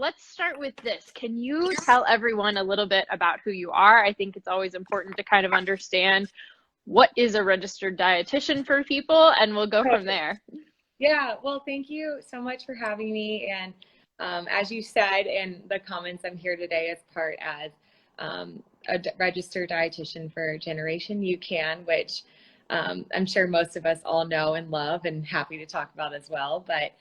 let's start with this. Can you tell everyone a little bit about who you are? I think it's always important to kind of understand what is a registered dietitian for people, and we'll go from there. Yeah, well, thank you so much for having me. And as you said in the comments, I'm here today as part as registered dietitian for Generation You Can, which I'm sure most of us all know and love and happy to talk about as well. But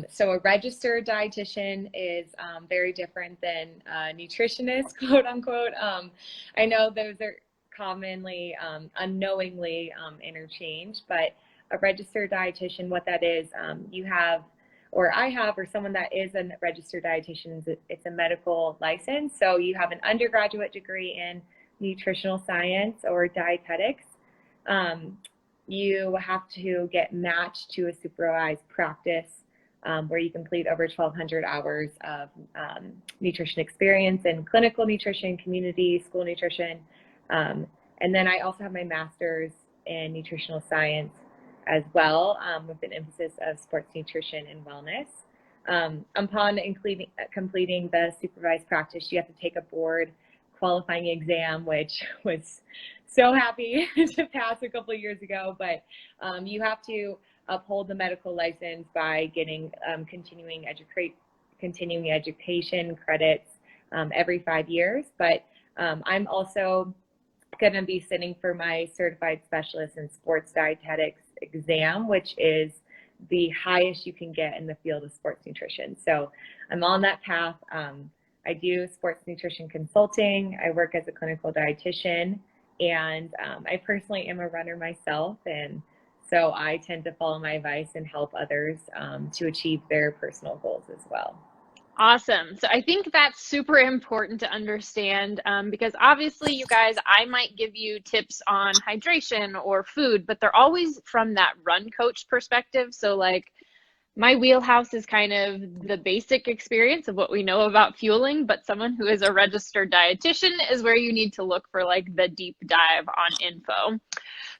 so a registered dietitian is very different than a nutritionist, quote unquote. I know those are commonly unknowingly interchanged, but a registered dietitian, what that is, you have, or I have, or someone that is a registered dietitian, it's a medical license. So you have an undergraduate degree in nutritional science or dietetics. You have to get matched to a supervised practice where you complete over 1,200 hours of nutrition experience in clinical nutrition, community, school nutrition. And then I also have my master's in nutritional science as well, with an emphasis of sports nutrition and wellness. Upon completing the supervised practice, you have to take a board qualifying exam, which was so happy to pass a couple of years ago, but you have to uphold the medical license by getting continuing education credits every 5 years. But I'm also going to be sitting for my certified specialist in sports dietetics exam, which is the highest you can get in the field of sports nutrition. So I'm on that path. I do sports nutrition consulting. I work as a clinical dietitian, and I personally am a runner myself. And so I tend to follow my advice and help others to achieve their personal goals as well. Awesome. So I think that's super important to understand because obviously, you guys, I might give you tips on hydration or food, but they're always from that run coach perspective. So like my wheelhouse is kind of the basic experience of what we know about fueling, but someone who is a registered dietitian is where you need to look for like the deep dive on info.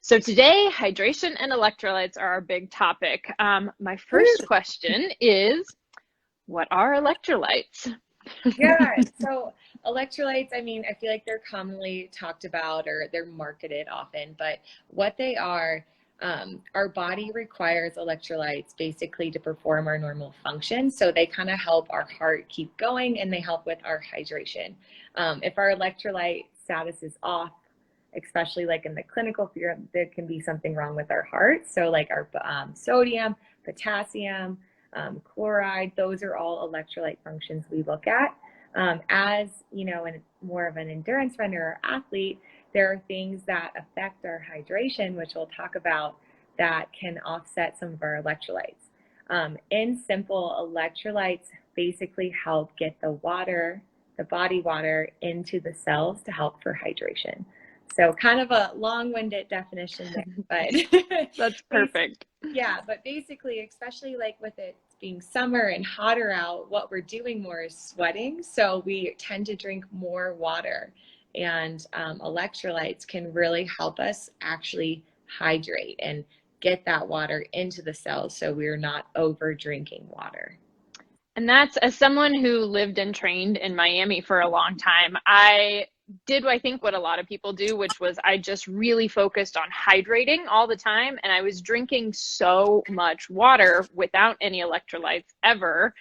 So today, hydration and electrolytes are our big topic. My first question is, what are electrolytes? Yeah, so electrolytes, I mean, I feel like they're commonly talked about or they're marketed often, but what they are, our body requires electrolytes basically to perform our normal functions. So they kind of help our heart keep going and they help with our hydration. If our electrolyte status is off, especially like in the clinical field, there can be something wrong with our heart. So like our sodium, potassium, chloride, those are all electrolyte functions we look at. As you know, more of an endurance runner or athlete, there are things that affect our hydration, which we'll talk about, that can offset some of our electrolytes. In simple, electrolytes basically help get the water, the body water, into the cells to help for hydration. So kind of a long-winded definition there, but that's perfect. Yeah, but basically, especially like with it being summer and hotter out, what we're doing more is sweating. So we tend to drink more water, and electrolytes can really help us actually hydrate and get that water into the cells so we're not over drinking water. And that's, as someone who lived and trained in Miami for a long time, I did, I think, what a lot of people do, which was I just really focused on hydrating all the time. And I was drinking so much water without any electrolytes ever,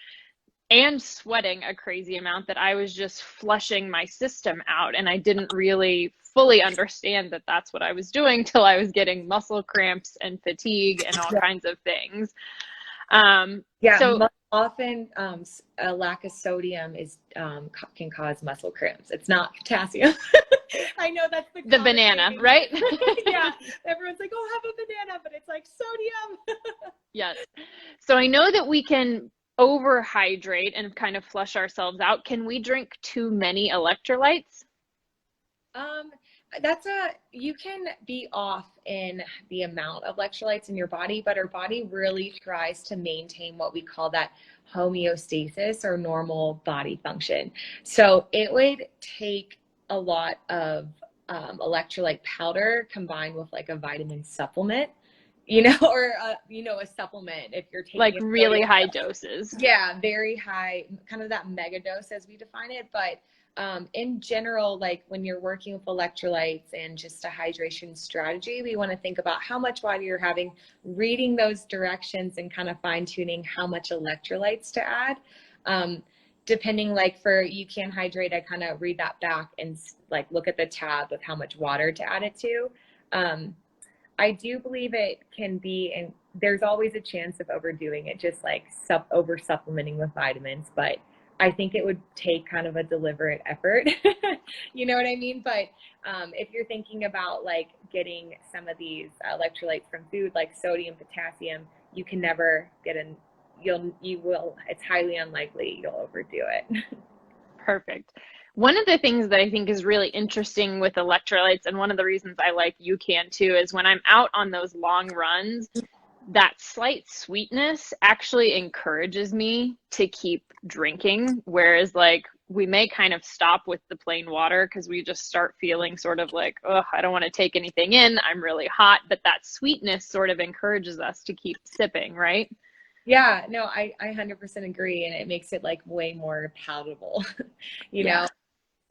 and sweating a crazy amount that I was just flushing my system out. And I didn't really fully understand that that's what I was doing till I was getting muscle cramps and fatigue and all kinds of things. So often a lack of sodium is can cause muscle cramps. It's not potassium. I know that's the banana, thing. Right? Yeah, everyone's like, oh, have a banana, but it's like sodium. Yes. So I know that we can overhydrate and kind of flush ourselves out. Can we drink too many electrolytes? You can be off in the amount of electrolytes in your body, but our body really tries to maintain what we call that homeostasis or normal body function. So it would take a lot of electrolyte powder combined with like a vitamin supplement you know, or you know, a supplement if you're Like taking a really sodium. high doses. Yeah, very high, kind of that mega dose as we define it. But in general, like when you're working with electrolytes and just a hydration strategy, we want to think about how much water you're having, reading those directions and kind of fine tuning how much electrolytes to add. Depending, like for You Can Hydrate, I kind of read that back and like look at the tab of how much water to add it to. I do believe it can be, and there's always a chance of overdoing it, just like over supplementing with vitamins. But I think it would take kind of a deliberate effort. You know what I mean? But if you're thinking about like getting some of these electrolytes from food, like sodium, potassium, you can never get an, you will, it's highly unlikely you'll overdo it. Perfect. One of the things that I think is really interesting with electrolytes, and one of the reasons I like You Can too, is when I'm out on those long runs, that slight sweetness actually encourages me to keep drinking. Whereas, like, we may kind of stop with the plain water because we just start feeling sort of like, oh, I don't want to take anything in. I'm really hot. But that sweetness sort of encourages us to keep sipping, right? Yeah, no, I 100% agree. And it makes it like way more palatable. You Yeah. know,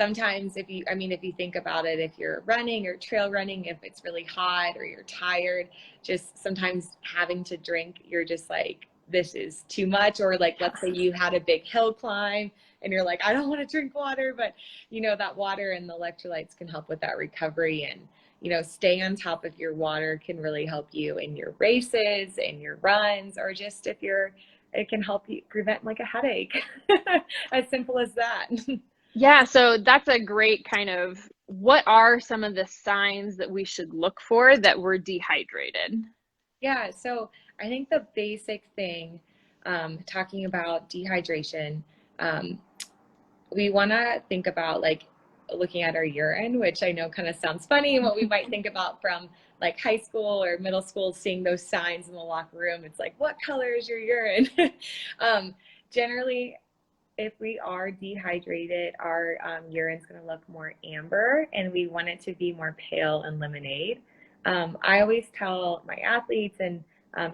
sometimes if you, I mean, if you think about it, if you're running or trail running, if it's really hot or you're tired, just sometimes having to drink, you're just like, this is too much. Or like, let's say you had a big hill climb and you're like, I don't want to drink water, but you know, that water and the electrolytes can help with that recovery. And you know, stay on top of your water can really help you in your races and your runs, or just if you're, it can help you prevent like a headache. As simple as that. Yeah, so that's a great kind of, what are some of the signs that we should look for that we're dehydrated? Yeah, so I think the basic thing, talking about dehydration, um, we want to think about like looking at our urine, which I know kind of sounds funny, and what we might think about from like high school or middle school, seeing those signs in the locker room. It's like, what color is your urine? um, Generally, if we are dehydrated, our urine's going to look more amber, and we want it to be more pale and lemonade. I always tell my athletes and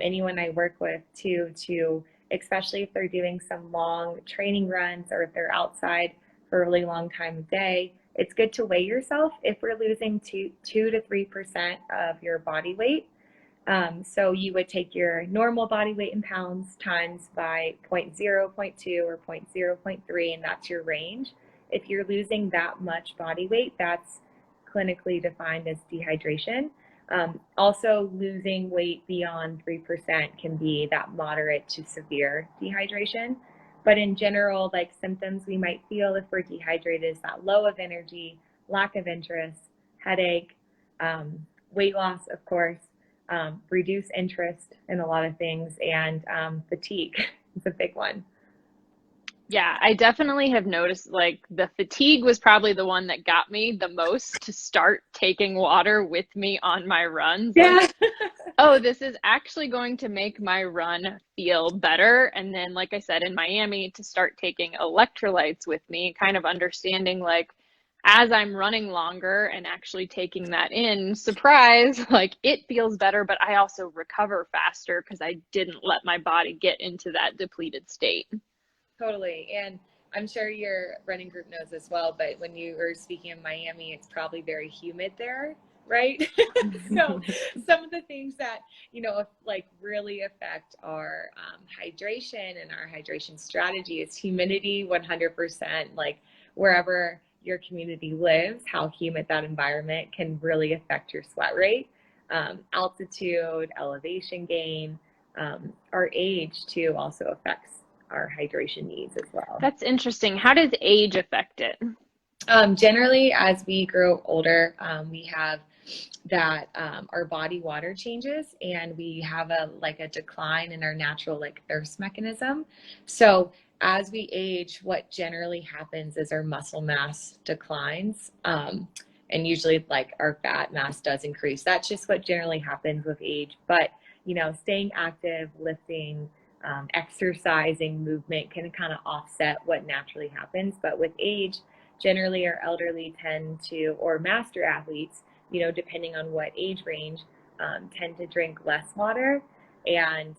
anyone I work with to, especially if they're doing some long training runs or if they're outside for a really long time of day, it's good to weigh yourself if we're losing 2 to 3% of your body weight. So you would take your normal body weight in pounds times by point 0, point 0.2 or point 0, point 0.3, and that's your range. If you're losing that much body weight, that's clinically defined as dehydration. Also, losing weight beyond 3% can be that moderate to severe dehydration. But in general, like symptoms we might feel if we're dehydrated is that low of energy, lack of interest, headache, weight loss, of course, reduce interest in a lot of things, and fatigue is a big one. Yeah, I definitely have noticed like the fatigue was probably the one that got me the most to start taking water with me on my runs. Like, Yeah. oh, this is actually going to make my run feel better. And then, like I said, in Miami, to start taking electrolytes with me, kind of understanding like as I'm running longer and actually taking that in, surprise, like it feels better, but I also recover faster because I didn't let my body get into that depleted state. Totally. And I'm sure your running group knows as well, but when you were speaking in Miami, it's probably very humid there, right? So some of the things that, you know, like really affect our hydration and our hydration strategy is humidity. 100%. Like wherever your community lives, how humid that environment can really affect your sweat rate. Altitude, elevation gain, our age too also affects our hydration needs as well. That's interesting. How does age affect it? Generally, as we grow older, we have that our body water changes, and we have a decline in our natural like thirst mechanism. So as we age, what generally happens is our muscle mass declines, and usually like our fat mass does increase. That's just what generally happens with age. But you know, staying active, lifting, exercising, movement can kind of offset what naturally happens. But with age, generally our elderly tend to, or master athletes, you know, depending on what age range, tend to drink less water, and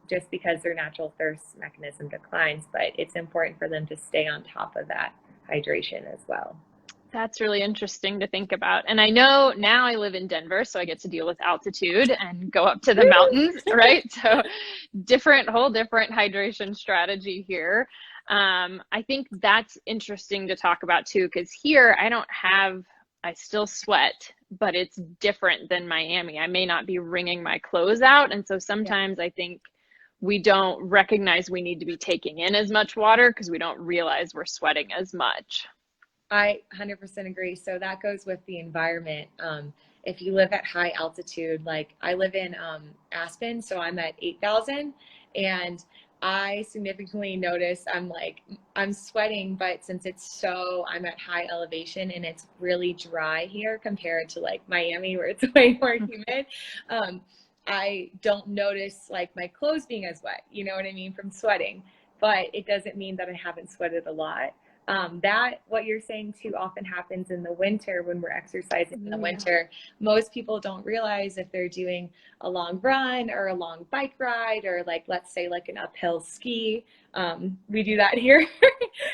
just because their natural thirst mechanism declines, but it's important for them to stay on top of that hydration as well. That's really interesting to think about. And I know now I live in Denver, so I get to deal with altitude and go up to the mountains, right? So whole different hydration strategy here. I think that's interesting to talk about too, because here I still sweat, but it's different than Miami. I may not be wringing my clothes out. And so sometimes I think we don't recognize we need to be taking in as much water because we don't realize we're sweating as much. I 100% agree. So that goes with the environment. If you live at high altitude, like I live in Aspen, so I'm at 8,000, and I significantly notice I'm sweating, but since I'm at high elevation and it's really dry here compared to like Miami where it's way more humid, I don't notice like my clothes being as wet, you know what I mean, from sweating, but it doesn't mean that I haven't sweated a lot. That what you're saying too often happens in the winter when we're exercising in the winter. Most people don't realize if they're doing a long run or a long bike ride, or like, let's say like an uphill ski. We do that here,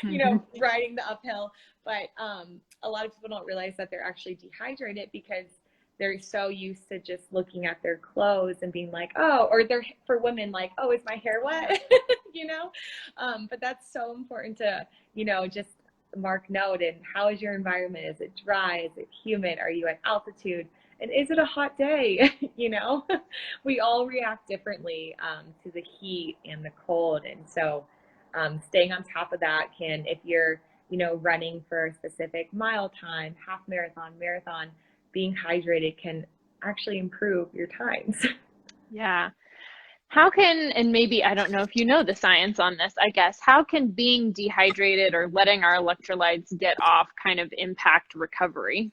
you know, riding the uphill, but a lot of people don't realize that they're actually dehydrated because they're so used to just looking at their clothes and being like, oh, or they're, for women, like, oh, is my hair wet? You know, but that's so important to, you know, just mark note. And how is your environment? Is it dry? Is it humid? Are you at altitude? And is it a hot day? You know, we all react differently to the heat and the cold. And so staying on top of that can, if you're, you know, running for a specific mile time, half marathon, marathon, being hydrated can actually improve your times. Yeah. How can, and maybe, I don't know if you know the science on this, I guess, how can being dehydrated or letting our electrolytes get off kind of impact recovery?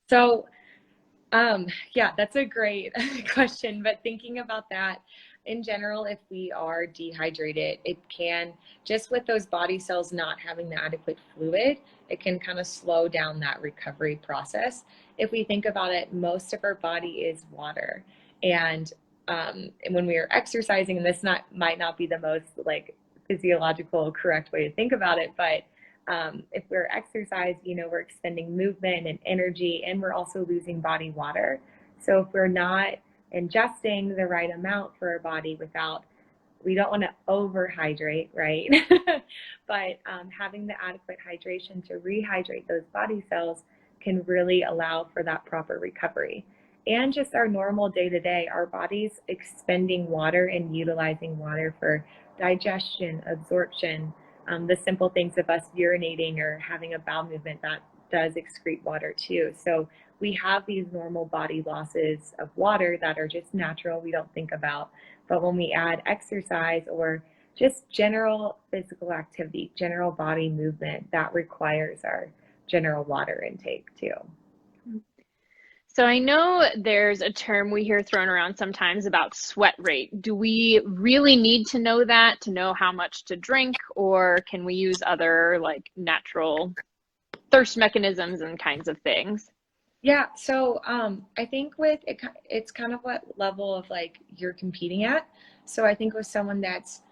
So, yeah, that's a great question. But thinking about that in general, if we are dehydrated, it can, just with those body cells not having the adequate fluid, it can kind of slow down that recovery process. If we think about it, most of our body is water. And when we are exercising, and this might not be the most like physiological correct way to think about it, but if we're exercising, you know, we're expending movement and energy, and we're also losing body water. So if we're not ingesting the right amount for our body we don't want to overhydrate, right? But having the adequate hydration to rehydrate those body cells can really allow for that proper recovery. And just our normal day-to-day, our body's expending water and utilizing water for digestion, absorption, the simple things of us urinating or having a bowel movement that does excrete water too. So we have these normal body losses of water that are just natural, we don't think about. But when we add exercise or just general physical activity, general body movement, that requires our general water intake too. So I know there's a term we hear thrown around sometimes about sweat rate. Do we really need to know that to know how much to drink, or can we use other like natural thirst mechanisms and kinds of things? Yeah, so I think with it, it's kind of what level of like you're competing at. So I think with someone that's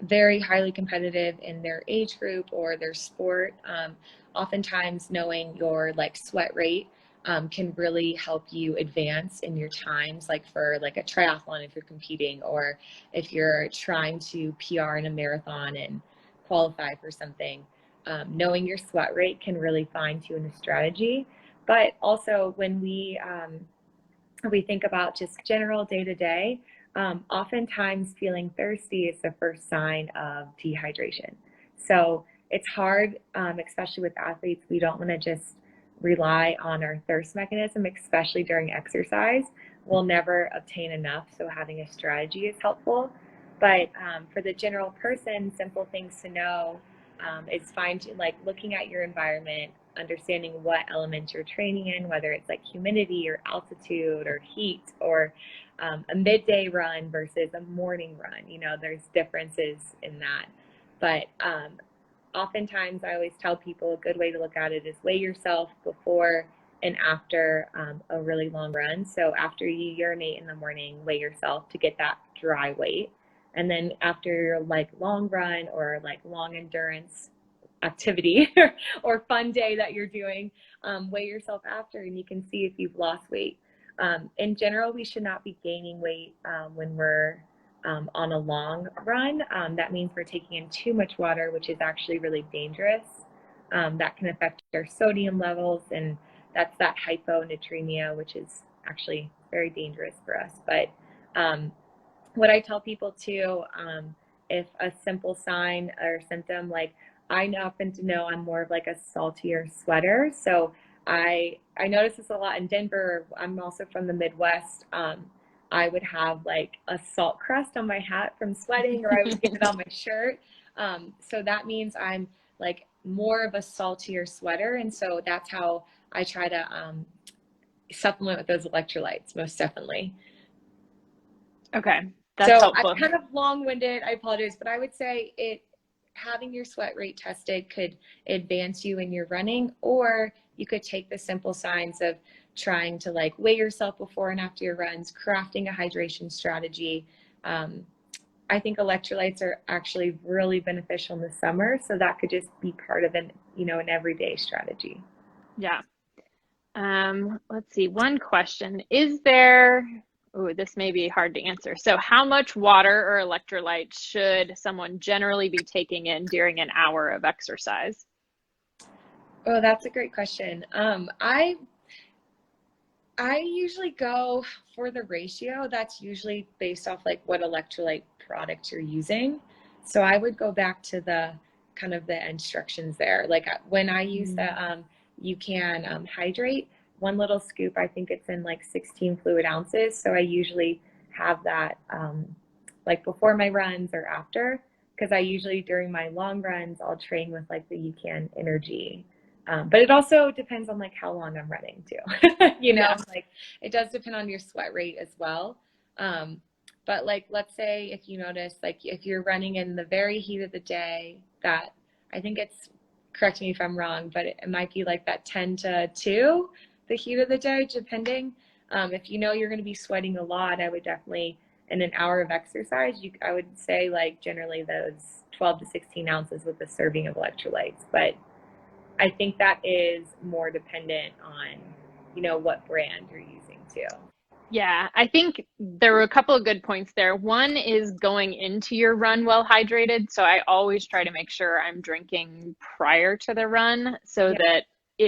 very highly competitive in their age group or their sport, oftentimes knowing your like sweat rate can really help you advance in your times, like for like a triathlon if you're competing, or if you're trying to PR in a marathon and qualify for something. Knowing your sweat rate can really fine tune a strategy. But also when we think about just general day to day, oftentimes feeling thirsty is the first sign of dehydration. So it's hard, especially with athletes. We don't want to just rely on our thirst mechanism, especially during exercise. We'll never obtain enough, so having a strategy is helpful. But for the general person, simple things to know is like looking at your environment, understanding what elements you're training in, whether it's like humidity or altitude or heat, or a midday run versus a morning run. You know, there's differences in that. But oftentimes I always tell people a good way to look at it is weigh yourself before and after a really long run. So after you urinate in the morning, weigh yourself to get that dry weight. And then after your like long run or like long endurance activity or fun day that you're doing, weigh yourself after and you can see if you've lost weight. In general, we should not be gaining weight when we're on a long run. That means we're taking in too much water, which is actually really dangerous. That can affect our sodium levels, and that's that hyponatremia, which is actually very dangerous for us. But what I tell people too, if a simple sign or symptom, like I happen to know I'm more of like a saltier sweater. So I notice this a lot in Denver. I'm also from the Midwest. I would have like a salt crust on my hat from sweating, or I would get it on my shirt. So that means I'm like more of a saltier sweater. And so that's how I try to supplement with those electrolytes, most definitely. Okay, that's helpful. I'm kind of long-winded, I apologize, but I would say having your sweat rate tested could advance you in your running, or you could take the simple signs of trying to like weigh yourself before and after your runs, crafting a hydration strategy. I think electrolytes are actually really beneficial in the summer, so that could just be part of an everyday strategy. Yeah. Let's see. One question. Is there, oh, this may be hard to answer. So how much water or electrolytes should someone generally be taking in during an hour of exercise? Oh, that's a great question. I usually go for the ratio. That's usually based off like what electrolyte product you're using. So I would go back to the kind of the instructions there. Like when I use the you can hydrate, one little scoop, I think it's in like 16 fluid ounces. So I usually have that like before my runs or after, because I usually during my long runs, I'll train with like the UCAN Energy. But it also depends on like how long I'm running too. Like it does depend on your sweat rate as well. But like, let's say if you notice, like if you're running in the very heat of the day, that I think it's, correct me if I'm wrong, but it might be like that 10 to 2, the heat of the day, depending. If you know you're going to be sweating a lot, I would definitely, in an hour of exercise, I would say like generally those 12 to 16 ounces with a serving of electrolytes. But I think that is more dependent on, what brand you're using too. Yeah, I think there were a couple of good points there. One is going into your run well hydrated. So I always try to make sure I'm drinking prior to the run so Yeah. that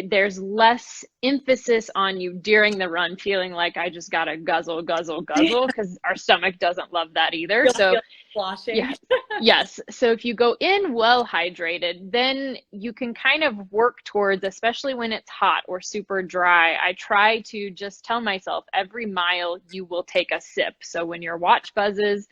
there's less emphasis on you during the run feeling like I just gotta guzzle, guzzle, guzzle, because our stomach doesn't love that either. You'll So feel sloshing. yeah, yes. So if you go in well hydrated, then you can kind of work towards, especially when it's hot or super dry. I try to just tell myself every mile you will take a sip. So when your watch buzzes,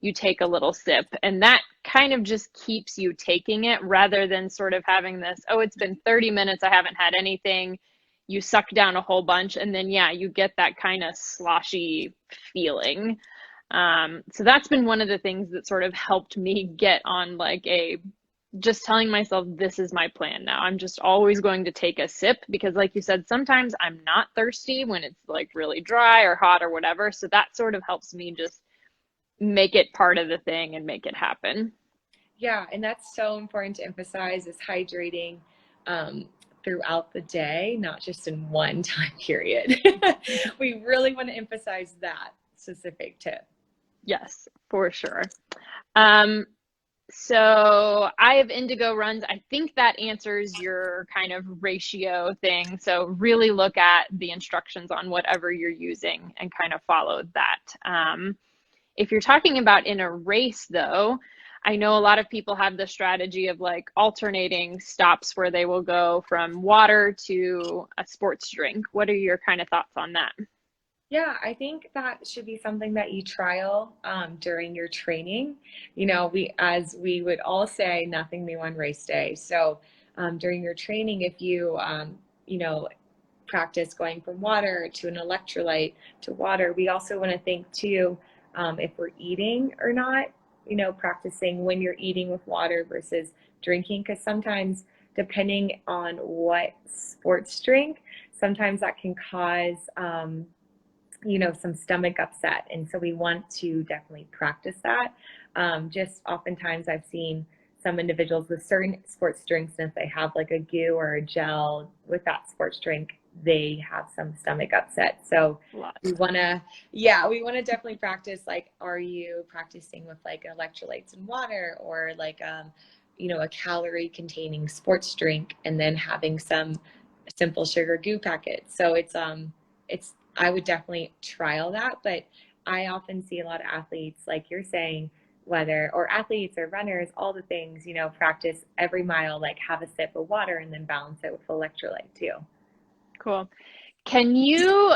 you take a little sip, and that kind of just keeps you taking it rather than sort of having this, oh, it's been 30 minutes, I haven't had anything. You suck down a whole bunch, and then, yeah, you get that kind of sloshy feeling. So that's been one of the things that sort of helped me get on like just telling myself, this is my plan now. I'm just always going to take a sip because, like you said, sometimes I'm not thirsty when it's like really dry or hot or whatever. So that sort of helps me just make it part of the thing and make it happen. Yeah, and that's so important to emphasize is hydrating throughout the day, not just in one time period. We really want to emphasize that specific tip. Yes, for sure. Um, so I have Indigo runs. I think that answers your kind of ratio thing. So really look at the instructions on whatever you're using and kind of follow that. If you're talking about in a race, though, I know a lot of people have the strategy of like alternating stops where they will go from water to a sports drink. What are your kind of thoughts on that? Yeah, I think that should be something that you trial during your training. As we would all say, nothing new on race day. So during your training, if you practice going from water to an electrolyte to water, we also want to think too, if we're eating or not, practicing when you're eating with water versus drinking, because sometimes depending on what sports drink, sometimes that can cause, you know, some stomach upset. And so we want to definitely practice that. Just oftentimes I've seen some individuals with certain sports drinks, and if they have like a goo or a gel with that sports drink, they have some stomach upset. So we want to, yeah, we want to definitely practice, like, are you practicing with like electrolytes and water, or like, you know, a calorie containing sports drink, and then having some simple sugar goo packets. So it's, I would definitely trial that, but I often see a lot of athletes, like you're saying, whether, or athletes or runners, all the things, you know, practice every mile, like have a sip of water and then balance it with electrolyte too. Cool. Can you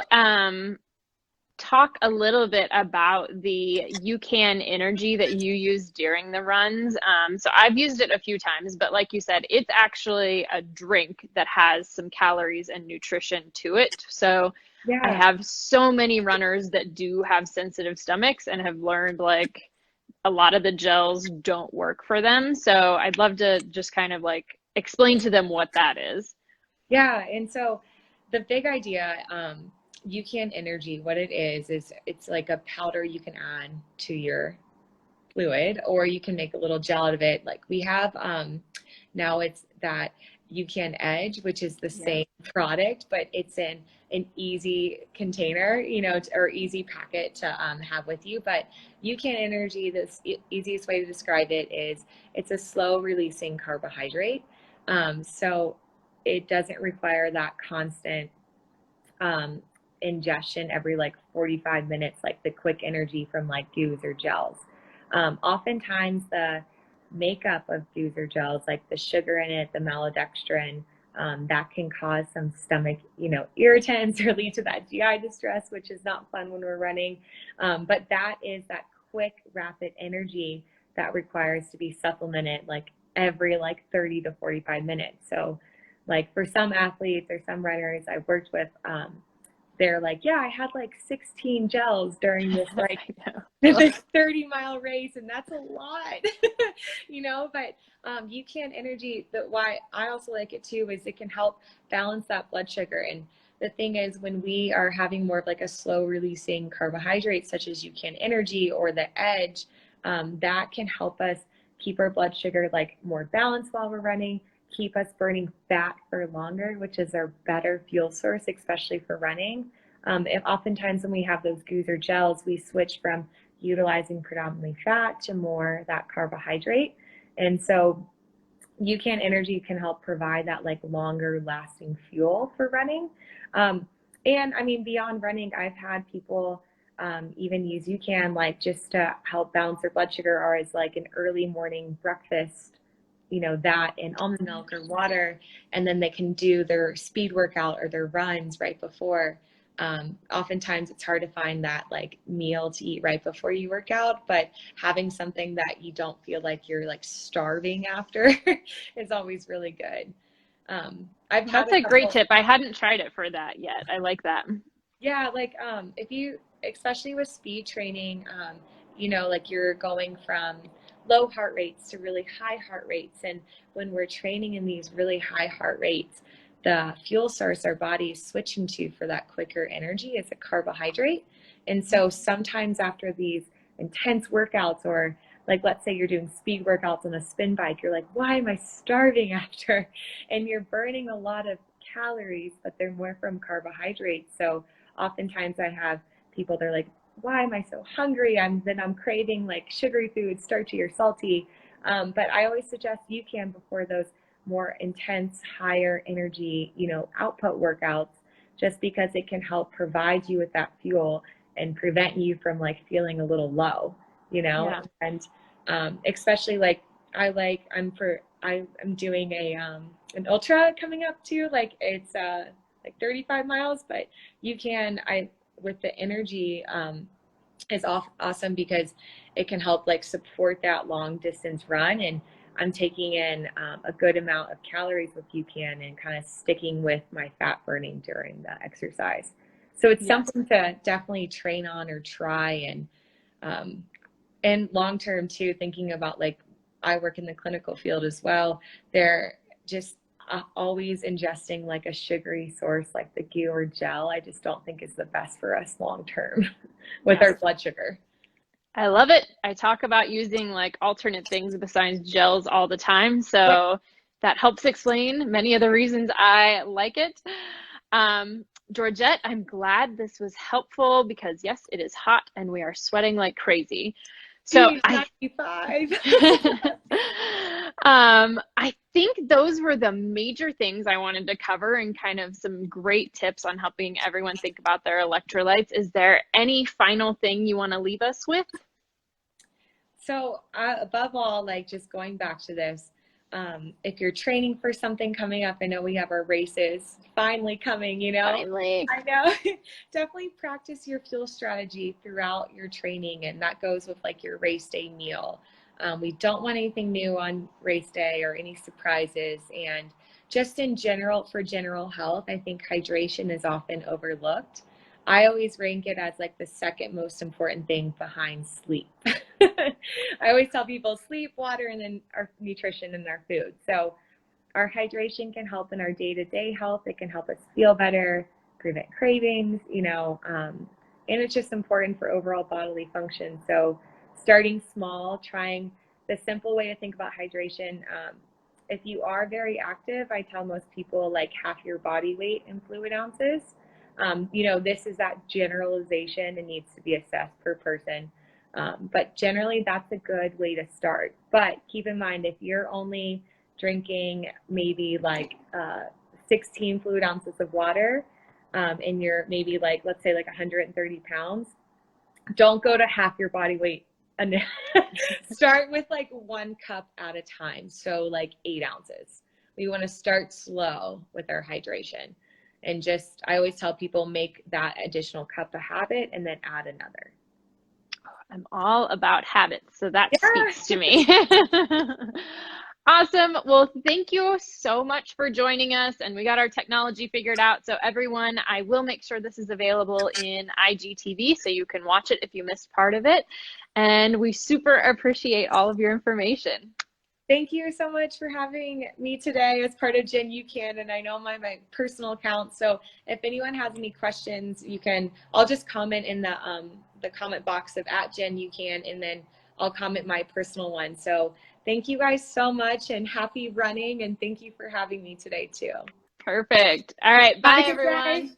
talk a little bit about the UCAN energy that you use during the runs? So I've used it a few times, but like you said, it's actually a drink that has some calories and nutrition to it. So I Yeah. have so many runners that do have sensitive stomachs and have learned like a lot of the gels don't work for them. So I'd love to just kind of like explain to them what that is. Yeah. And so the big idea, UCAN energy, what it is it's like a powder you can add to your fluid, or you can make a little gel out of it. Like we have, now it's that UCAN Edge, which is the Yeah. same product, but it's in an easy container, you know, or easy packet to have with you. But UCAN Energy, the easiest way to describe it is it's a slow releasing carbohydrate. So it doesn't require that constant um, ingestion every like 45 minutes, like the quick energy from like goos or gels. Oftentimes the makeup of goos or gels, like the sugar in it, the maltodextrin, that can cause some stomach, you know, irritants or lead to that GI distress, which is not fun when we're running. But that is that quick, rapid energy that requires to be supplemented like every like 30 to 45 minutes. So like for some athletes or some runners I've worked with, they're like, yeah, I had like 16 gels during this like this 30-mile race, and that's a lot, you know. But UCAN energy, that why I also like it too is it can help balance that blood sugar. And the thing is, when we are having more of like a slow releasing carbohydrate such as UCAN energy or the Edge, that can help us keep our blood sugar like more balanced while we're running, keep us burning fat for longer, which is our better fuel source, especially for running. If oftentimes when we have those goos or gels, we switch from utilizing predominantly fat to more that carbohydrate. And so UCAN energy can help provide that like longer lasting fuel for running. And I mean, beyond running, I've had people even use UCAN like just to help balance their blood sugar, or as like an early morning breakfast, you know, that in almond milk or water, and then they can do their speed workout or their runs right before. Oftentimes it's hard to find that like meal to eat right before you work out, but having something that you don't feel like you're like starving after is always really good. I've had That's a a great couple, tip. I hadn't tried it for that yet. I like that. yeah, like if you, especially with speed training, you know, like you're going from low heart rates to really high heart rates. And when we're training in these really high heart rates, the fuel source our body is switching to for that quicker energy is a carbohydrate. And so sometimes after these intense workouts, or like let's say you're doing speed workouts on a spin bike, you're like, why am I starving after? And you're burning a lot of calories, but they're more from carbohydrates. So oftentimes I have people, they're like, why am I so hungry? I'm craving like sugary foods, starchy or salty. But I always suggest UCAN before those more intense, higher energy, you know, output workouts, just because it can help provide you with that fuel and prevent you from like feeling a little low, you know. Yeah. And especially like I'm doing a an ultra coming up too, like it's like 35 miles, but UCAN, I with the energy, is awesome because it can help like support that long distance run. And I'm taking in a good amount of calories with UCAN and kind of sticking with my fat burning during the exercise. So it's Yes. something to definitely train on or try. And long term too, thinking about like, I work in the clinical field as well. They're just always ingesting like a sugary source like the goo or gel, I just don't think is the best for us long term with Yes. our blood sugar. I love it. I talk about using like alternate things besides gels all the time. So that helps explain many of the reasons I like it. Georgette, I'm glad this was helpful because yes, it is hot and we are sweating like crazy. So I think those were the major things I wanted to cover and kind of some great tips on helping everyone think about their electrolytes. Is there any final thing you want to leave us with? So above all, like just going back to this, if you're training for something coming up, I know we have our races finally coming, you know. Finally. I know. Definitely practice your fuel strategy throughout your training, and that goes with like your race day meal. We don't want anything new on race day or any surprises. And just in general, for general health, I think hydration is often overlooked. I always rank it as like the second most important thing behind sleep. I always tell people sleep, water, and then our nutrition and our food. So our hydration can help in our day-to-day health. It can help us feel better, prevent cravings, you know, and it's just important for overall bodily function. So starting small, trying the simple way to think about hydration. If you are very active, I tell most people like half your body weight in fluid ounces. You know, this is that generalization and needs to be assessed per person. But generally, that's a good way to start. But keep in mind, if you're only drinking maybe like 16 fluid ounces of water and you're maybe like, let's say like 130 pounds, don't go to half your body weight. Start with like 1 cup at a time. So like 8 ounces. We want to start slow with our hydration. And just, I always tell people, make that additional cup a habit and then add another. I'm all about habits, so that speaks to me. Awesome. Well, thank you so much for joining us. And we got our technology figured out. So everyone, I will make sure this is available in IGTV so you can watch it if you missed part of it. And we super appreciate all of your information. Thank you so much for having me today as part of Jen UCAN, and I know my personal account. So if anyone has any questions, I'll just comment in the comment box of @Jen UCAN, and then I'll comment my personal one. So thank you guys so much, and happy running, and thank you for having me today too. Perfect. All right. Bye, everyone.